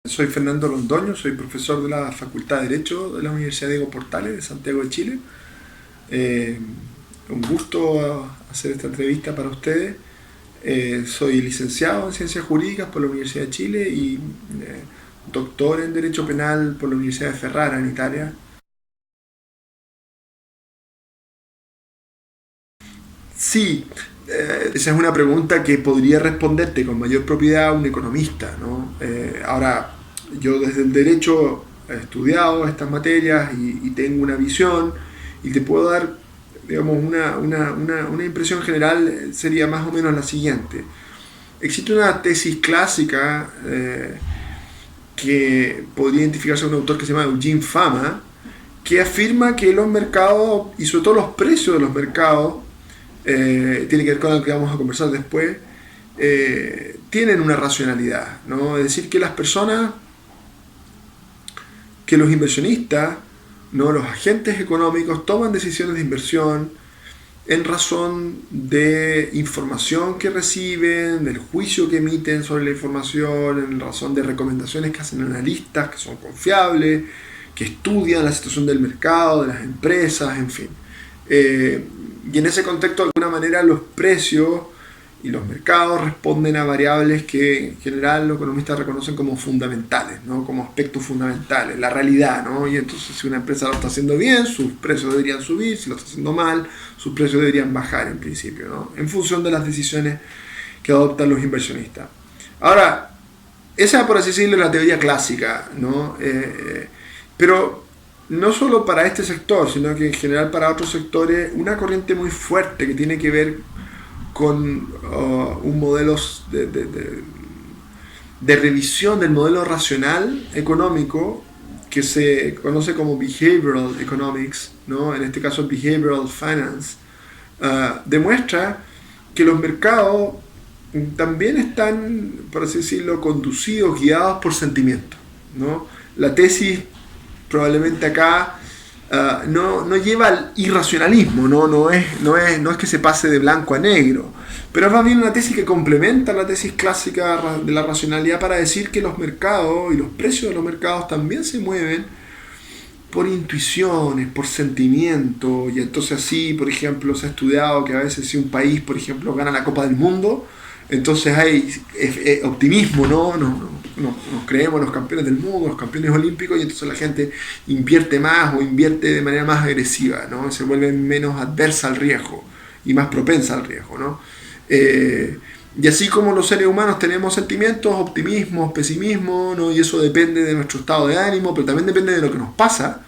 Soy Fernando Londoño, soy profesor de la Facultad de Derecho de la Universidad Diego Portales de Santiago de Chile. Eh, un gusto hacer esta entrevista para ustedes. Soy licenciado en Ciencias Jurídicas por la Universidad de Chile y doctor en Derecho Penal por la Universidad de Ferrara en Italia. Sí, esa es una pregunta que podría responderte con mayor propiedad un economista, ¿no? Ahora, yo desde el derecho he estudiado estas materias y tengo una visión y te puedo dar, digamos, una impresión general sería más o menos la siguiente. Existe una tesis clásica que podría identificarse a un autor que se llama Eugene Fama, que afirma que los mercados, y sobre todo los precios de los mercados, tiene que ver con lo que vamos a conversar después, tienen una racionalidad, ¿no? Es decir, que las personas, que los inversionistas, ¿no? Los agentes económicos toman decisiones de inversión en razón de información que reciben, del juicio que emiten sobre la información, en razón de recomendaciones que hacen analistas que son confiables, que estudian la situación del mercado, de las empresas, en fin. Y en ese contexto, de alguna manera, los precios y los mercados responden a variables que en general los economistas reconocen como fundamentales, ¿no? Como aspectos fundamentales, la realidad, ¿no? Y entonces, si una empresa lo está haciendo bien, sus precios deberían subir; si lo está haciendo mal, sus precios deberían bajar en principio, ¿no? En función de las decisiones que adoptan los inversionistas. Ahora, esa, por así decirlo, es la teoría clásica, ¿no? Pero no solo para este sector, sino que en general para otros sectores, una corriente muy fuerte que tiene que ver con un modelo de revisión del modelo racional económico que se conoce como behavioral economics, ¿no? En este caso behavioral finance, demuestra que los mercados también están, por así decirlo, conducidos, guiados por sentimientos, ¿no? La tesis probablemente acá no lleva al irracionalismo, no es que se pase de blanco a negro, pero es más bien una tesis que complementa la tesis clásica de la racionalidad para decir que los mercados y los precios de los mercados también se mueven por intuiciones, por sentimientos. Y entonces así, por ejemplo, se ha estudiado que a veces si un país, por ejemplo, gana la Copa del Mundo, entonces hay optimismo, ¿no? Nos creemos los campeones del mundo, los campeones olímpicos, y entonces la gente invierte más o invierte de manera más agresiva, ¿no? Se vuelve menos adversa al riesgo y más propensa al riesgo, ¿no? Y así como los seres humanos tenemos sentimientos, optimismo, pesimismo, ¿no? Y eso depende de nuestro estado de ánimo, pero también depende de lo que nos pasa.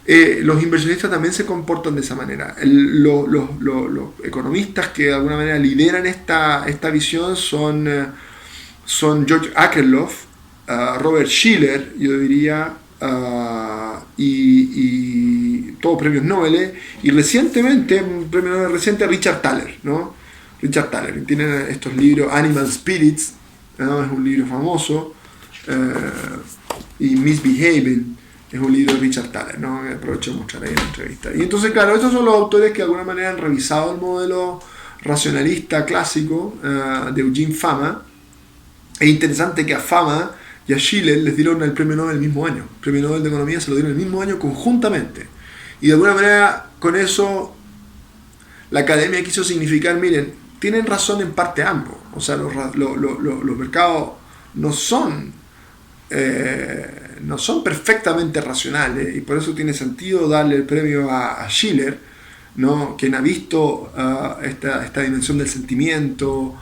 Los inversionistas también se comportan de esa manera. Los economistas que de alguna manera lideran esta visión son George Akerlof, Robert Shiller, yo diría, y todos premios Nobel, y recientemente, un premio Nobel reciente, Richard Thaler, ¿no? Richard Thaler, tiene estos libros, Animal Spirits, ¿no? Es un libro famoso, y Misbehaving es un libro de Richard Thaler, ¿no? Que aprovecho de mostrar ahí en la entrevista. Y entonces, claro, estos son los autores que de alguna manera han revisado el modelo racionalista clásico de Eugene Fama. Es interesante que a Fama y a Schiller les dieron el premio Nobel el mismo año. El premio Nobel de Economía se lo dieron el mismo año conjuntamente. Y de alguna manera, con eso, la academia quiso significar, miren, tienen razón en parte ambos. O sea, los mercados no son perfectamente racionales, y por eso tiene sentido darle el premio a Schiller, ¿no? Quien ha visto esta dimensión del sentimiento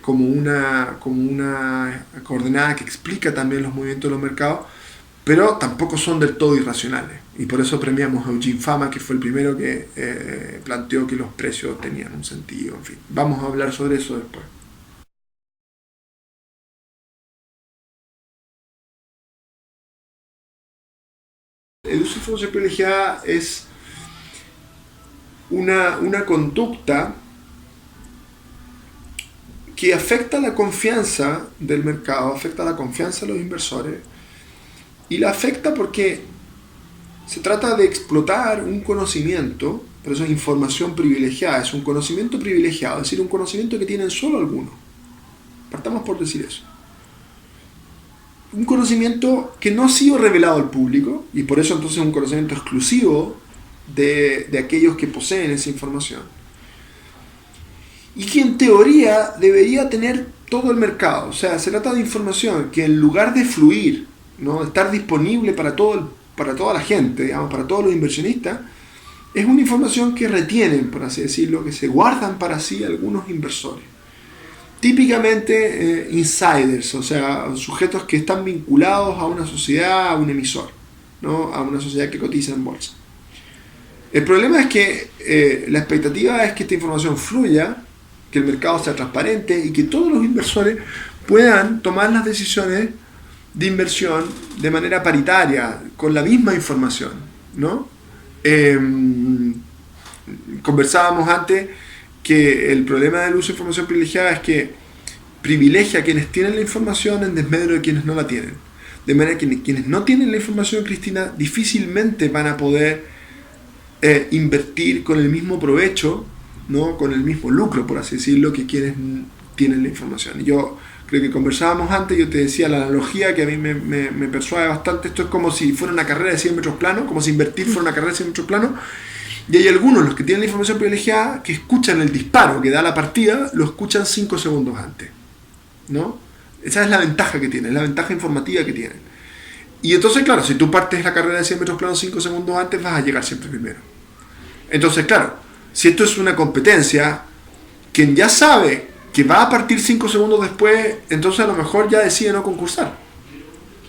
como una coordenada que explica también los movimientos de los mercados, pero tampoco son del todo irracionales, y por eso premiamos a Eugene Fama, que fue el primero que planteó que los precios tenían un sentido. En fin, vamos a hablar sobre eso después. El uso de información privilegiada es una conducta que afecta la confianza del mercado, afecta la confianza de los inversores, y la afecta porque se trata de explotar un conocimiento. Por eso es información privilegiada, es un conocimiento privilegiado, es decir, un conocimiento que tienen solo algunos. Partamos por decir eso. un conocimiento que no ha sido revelado al público, y por eso entonces es un conocimiento exclusivo de aquellos que poseen esa información, y que en teoría debería tener todo el mercado. O sea, se trata de información que en lugar de fluir, ¿no?, estar disponible para toda la gente, digamos, para todos los inversionistas, es una información que retienen, por así decirlo, que se guardan para sí algunos inversores. Típicamente insiders, o sea, sujetos que están vinculados a una sociedad, a un emisor, ¿no?, a una sociedad que cotiza en bolsa. El problema es que la expectativa es que esta información fluya, que el mercado sea transparente y que todos los inversores puedan tomar las decisiones de inversión de manera paritaria, con la misma información, ¿no? Conversábamos antes que el problema del uso de información privilegiada es que privilegia a quienes tienen la información en desmedro de quienes no la tienen. De manera que quienes no tienen la información, Cristina, difícilmente van a poder invertir con el mismo provecho, ¿no?, con el mismo lucro, por así decirlo, que quienes tienen la información. Y yo creo que conversábamos antes, yo te decía la analogía que a mí me persuade bastante. Esto es como si fuera una carrera de 100 metros plano, como si invertir fuera una carrera de 100 metros plano, y hay algunos, los que tienen la información privilegiada, que escuchan el disparo que da la partida, lo escuchan 5 segundos antes, ¿no? Esa es la ventaja que tienen, la ventaja informativa que tienen. Y entonces, claro, si tú partes la carrera de 100 metros plano 5 segundos antes, vas a llegar siempre primero. Entonces, claro, si esto es una competencia, quien ya sabe que va a partir 5 segundos después, entonces a lo mejor ya decide no concursar,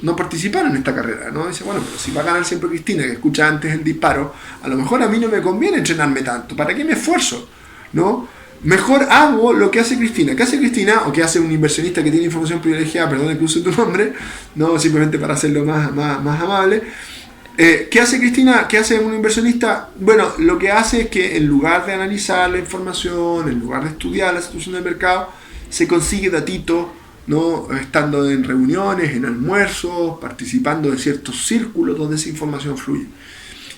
no participar en esta carrera, ¿no? Dice, bueno, pero si va a ganar siempre Cristina, que escucha antes el disparo, a lo mejor a mí no me conviene entrenarme tanto, ¿para qué me esfuerzo?, ¿no? Mejor hago lo que hace Cristina. ¿Qué hace Cristina? O que hace un inversionista que tiene información privilegiada, perdón que use tu nombre, no, simplemente para hacerlo más amable. ¿Qué hace Cristina? ¿Qué hace un inversionista? Bueno, lo que hace es que en lugar de analizar la información, en lugar de estudiar la situación del mercado, se consigue datitos, ¿no?, estando en reuniones, en almuerzos, participando de ciertos círculos donde esa información fluye.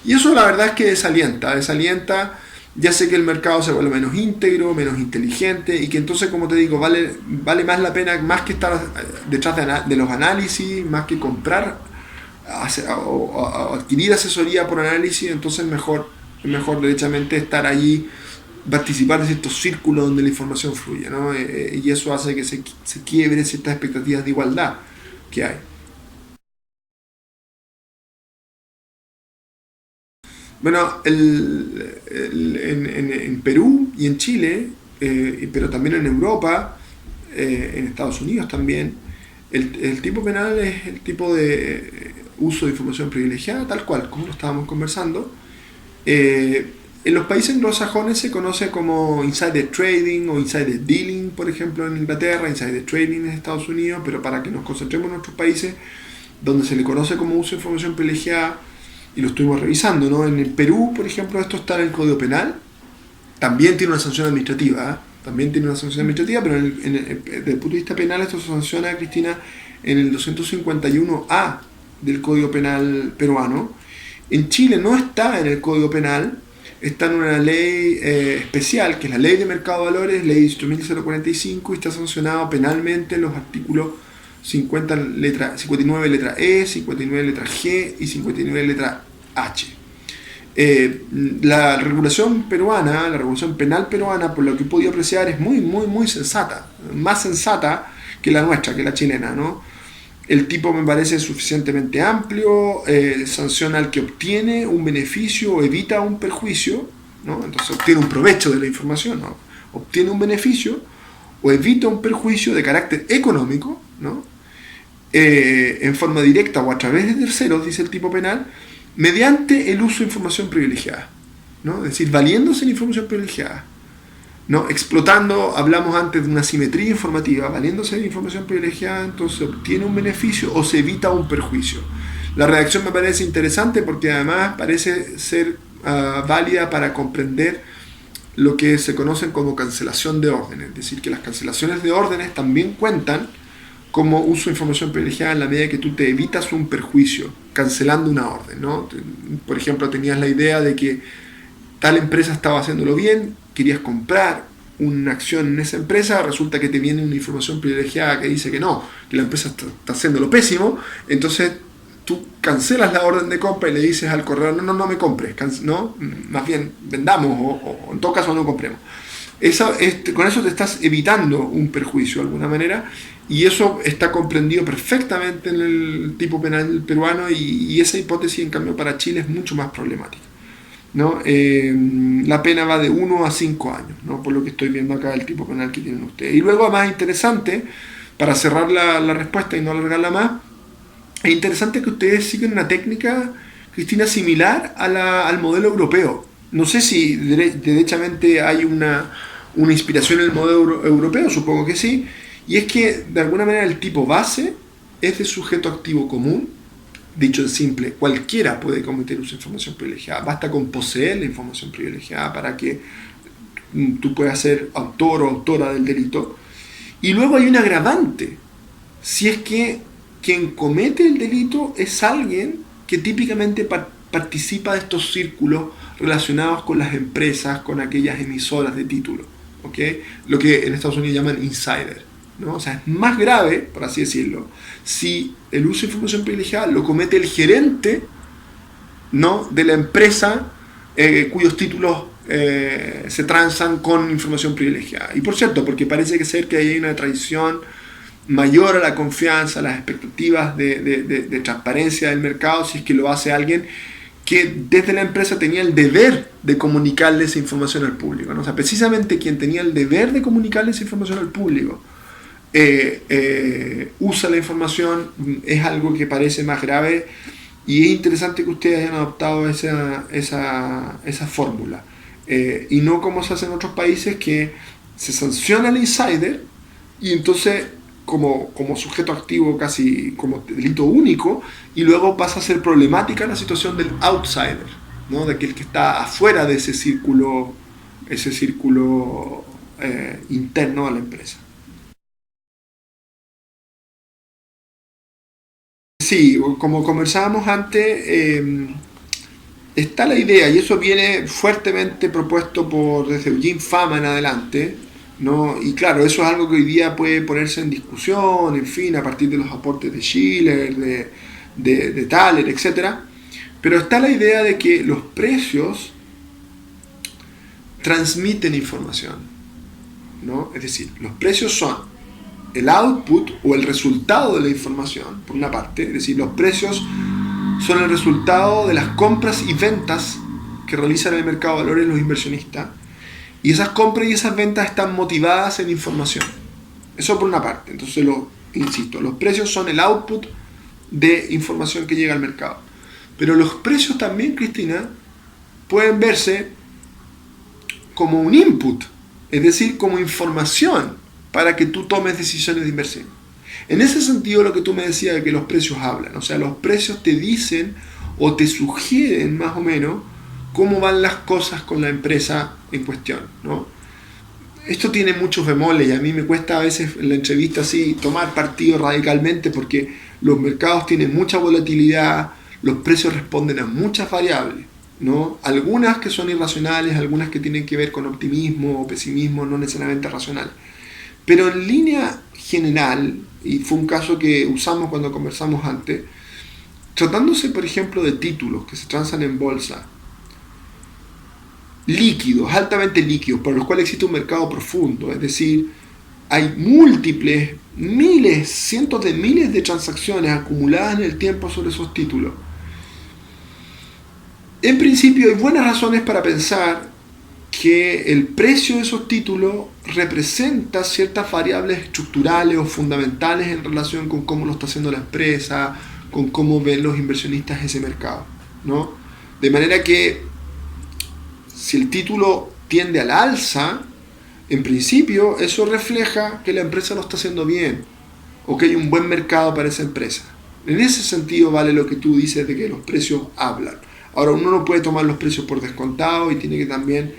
Y eso la verdad es que desalienta, ya sé que el mercado se vuelve menos íntegro, menos inteligente, y que entonces, como te digo, vale más la pena, más que estar detrás de los análisis, más que comprar o adquirir asesoría por análisis, entonces es mejor derechamente estar allí, participar de ciertos círculos donde la información fluye, ¿no? Y eso hace que se quiebren ciertas expectativas de igualdad que hay. Bueno, en Perú y en Chile, pero también en Europa, en Estados Unidos también, el tipo penal es el tipo de uso de información privilegiada, tal cual, como lo estábamos conversando. En los países anglosajones se conoce como insider trading o insider dealing, por ejemplo, en Inglaterra, insider trading en Estados Unidos, pero para que nos concentremos en nuestros países, donde se le conoce como uso de información privilegiada, y lo estuvimos revisando, ¿no? En el Perú, por ejemplo, esto está en el Código Penal, también tiene una sanción administrativa, pero desde el punto de vista penal esto se sanciona, Cristina, en el 251A del Código Penal peruano. En Chile no está en el Código Penal, está en una ley especial, que es la Ley de Mercado de Valores, Ley 8045, y está sancionado penalmente en los artículos 59 letra E, 59 letra G y 59 letra H. La regulación peruana, la regulación penal peruana, por lo que he podido apreciar, es muy sensata, más sensata que la nuestra, que la chilena, ¿no? El tipo me parece suficientemente amplio, sanciona al que obtiene un beneficio o evita un perjuicio, ¿no? Entonces obtiene un provecho de la información, ¿no? Obtiene un beneficio o evita un perjuicio de carácter económico, ¿no? En forma directa o a través de terceros, dice el tipo penal, mediante el uso de información privilegiada, ¿no? Es decir, valiéndose de la información privilegiada, ¿no? Explotando, hablamos antes de una simetría informativa, valiéndose de la información privilegiada, entonces obtiene un beneficio o se evita un perjuicio. La redacción me parece interesante porque además parece ser válida para comprender lo que se conocen como cancelación de órdenes, es decir, que las cancelaciones de órdenes también cuentan como uso de información privilegiada en la medida que tú te evitas un perjuicio cancelando una orden, ¿no? Por ejemplo, tenías la idea de que tal empresa estaba haciéndolo bien, querías comprar, una acción en esa empresa, resulta que te viene una información privilegiada que dice que no, que la empresa está haciendo lo pésimo, entonces tú cancelas la orden de compra y le dices al corredor, no me compres, no, más bien vendamos o en todo caso no compremos. Con eso te estás evitando un perjuicio de alguna manera, y eso está comprendido perfectamente en el tipo penal peruano, y esa hipótesis en cambio para Chile es mucho más problemática, ¿no? La pena va de 1 a 5 años, ¿no? Por lo que estoy viendo acá del tipo penal que tienen ustedes. Y luego, más interesante, para cerrar la respuesta y no alargarla más, es interesante que ustedes siguen una técnica, Cristina, similar al modelo europeo. No sé si derechamente hay una inspiración en el modelo europeo, supongo que sí, y es que de alguna manera el tipo base es de sujeto activo común. Dicho en simple, cualquiera puede cometer uso de información privilegiada, basta con poseer la información privilegiada para que tú puedas ser autor o autora del delito. Y luego hay un agravante, si es que quien comete el delito es alguien que típicamente participa de estos círculos relacionados con las empresas, con aquellas emisoras de títulos, ¿okay? Lo que en Estados Unidos llaman insider, ¿no? O sea, es más grave, por así decirlo, si el uso de información privilegiada lo comete el gerente, ¿no?, de la empresa cuyos títulos se transan con información privilegiada. Y por cierto, porque parece ser que hay una traición mayor a la confianza, a las expectativas de transparencia del mercado, si es que lo hace alguien que desde la empresa tenía el deber de comunicarle esa información al público, ¿no? O sea, precisamente quien tenía el deber de comunicarle esa información al público usa la información, es algo que parece más grave, y es interesante que ustedes hayan adoptado esa fórmula, y no como se hace en otros países, que se sanciona al insider y entonces como sujeto activo casi como delito único, y luego pasa a ser problemática la situación del outsider, ¿no?, de aquel que está afuera de ese círculo interno a la empresa. Sí, como conversábamos antes, está la idea, y eso viene fuertemente propuesto desde Eugene Fama en adelante, ¿no? Y claro, eso es algo que hoy día puede ponerse en discusión, en fin, a partir de los aportes de Schiller, de Thaler, etc. Pero está la idea de que los precios transmiten información, ¿no? Es decir, los precios son el output o el resultado de la información, por una parte, es decir, los precios son el resultado de las compras y ventas que realizan en el mercado de valores los inversionistas, y esas compras y esas ventas están motivadas en información. Eso por una parte. Entonces, insisto, los precios son el output de información que llega al mercado. Pero los precios también, Cristina, pueden verse como un input, es decir, como información para que tú tomes decisiones de inversión. En ese sentido, lo que tú me decías de que los precios hablan, o sea, los precios te dicen o te sugieren más o menos cómo van las cosas con la empresa en cuestión, ¿no? Esto tiene muchos bemoles, y a mí me cuesta a veces en la entrevista así tomar partido radicalmente, porque los mercados tienen mucha volatilidad, los precios responden a muchas variables, ¿no? Algunas que son irracionales, algunas que tienen que ver con optimismo o pesimismo no necesariamente racional. Pero en línea general, y fue un caso que usamos cuando conversamos antes, tratándose por ejemplo de títulos que se transan en bolsa, líquidos, altamente líquidos, para los cuales existe un mercado profundo, es decir, hay múltiples, miles, cientos de miles de transacciones acumuladas en el tiempo sobre esos títulos. En principio hay buenas razones para pensar que el precio de esos títulos representa ciertas variables estructurales o fundamentales en relación con cómo lo está haciendo la empresa, con cómo ven los inversionistas ese mercado, ¿no? De manera que si el título tiende al alza, en principio eso refleja que la empresa lo está haciendo bien, o que hay un buen mercado para esa empresa. En ese sentido vale lo que tú dices de que los precios hablan. Ahora, uno no puede tomar los precios por descontado y tiene que también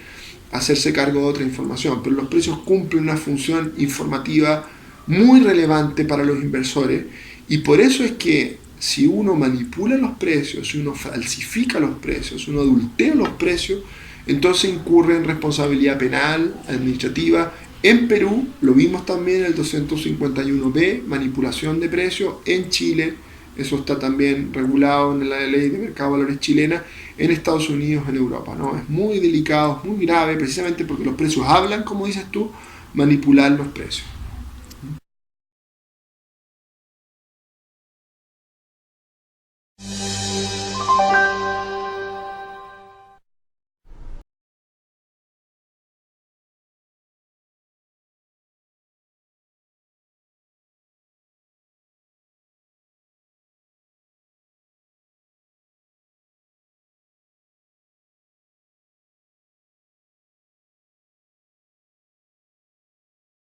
hacerse cargo de otra información, pero los precios cumplen una función informativa muy relevante para los inversores, y por eso es que si uno manipula los precios, si uno falsifica los precios, si uno adultera los precios, entonces incurre en responsabilidad penal, administrativa. En Perú lo vimos también en el 251B, manipulación de precios. En Chile, eso está también regulado en la ley de mercado de valores chilena. En Estados Unidos, en Europa, ¿no? Es muy delicado, es muy grave, precisamente porque los precios hablan, como dices tú, manipular los precios.